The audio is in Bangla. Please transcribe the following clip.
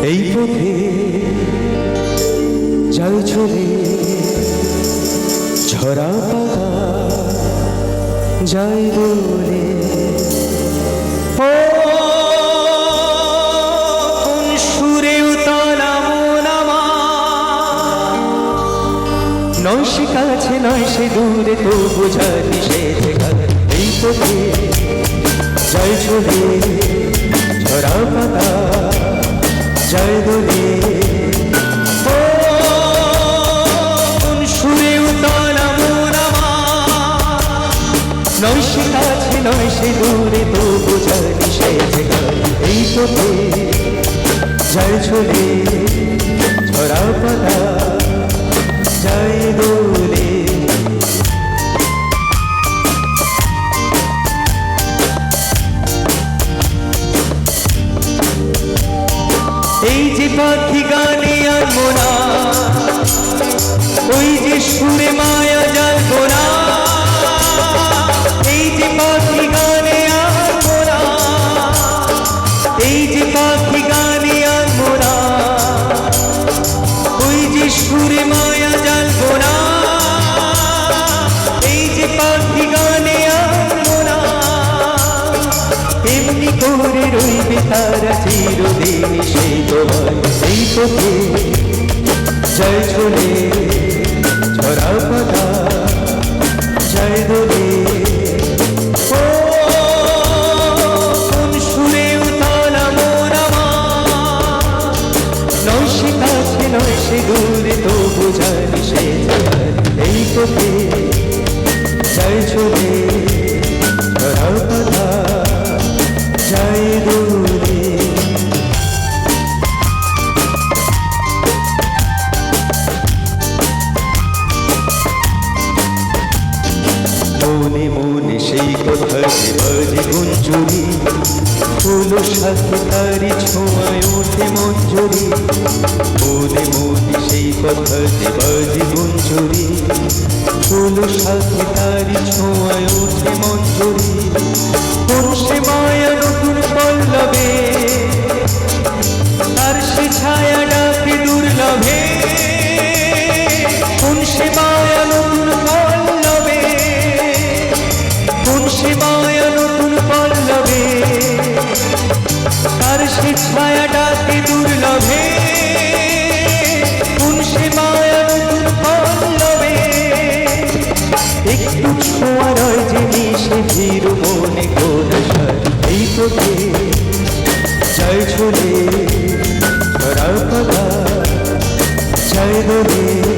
এই পথে যায় চলে ঝরা পাতা যায় বলে কোন সুরে উতলা মন আমার নয় সে কাছে নয় সে দূরে তো বোঝা নিষেধ এই পথে যায় চলে ঝরা পাতা যায় বলে কোন সুরে উতলা মন আমার নয় সে কাছে নয় সে দূরে তো বোঝা নিষেধ এই পথে যায় চলে ঝরা পাতা যায় দোলে এই যে পাখি গানে আনবো না ওই যে সুরে মায়া জানবো না এই যে পাখি গানে আনবো না এই যে পাখি গানে আনবো না ওই যে সুরে মায়া জানবো না এই যে পাখি গানে আনবো না এমনি করে রইবে তারা চিরদিন সেই তোমার এই পথে যায় চলে ঝরা পাতা যায় দোলে কোন সুরে উতলা মন আমার নয় সে কাছে নয় সে দূরে তো বোঝা নিষেধ এই পথে যায় চলে ঝরা পাতা যায় দোলে মনে মনে সেই কথা যে বাজে গুঞ্জরি ফুল সাথে তারি ছোঁয়ায় ওঠে মঞ্জরি মনে মনে সেই কথা যে বাজে গুঞ্জরি ফুল সাথে তারি ছোঁয়ায় ওঠে মঞ্জরি কোন সে মায়া নতুন পল্লবে তার সে ছায়া ডাকে দুর্লভে কোন সে মায়া নতুন পল্লবে কোন সে মায়া নতুন পল্লবে তার সে ছায়া ডাকে দুর্লভে কোন সে মায়া নতুন পল্লবে একটু ছোঁয়া রয় জিনিস ধীর মনে কোন এই পথে যায় চলে ঝরা পাতা যায় দোলে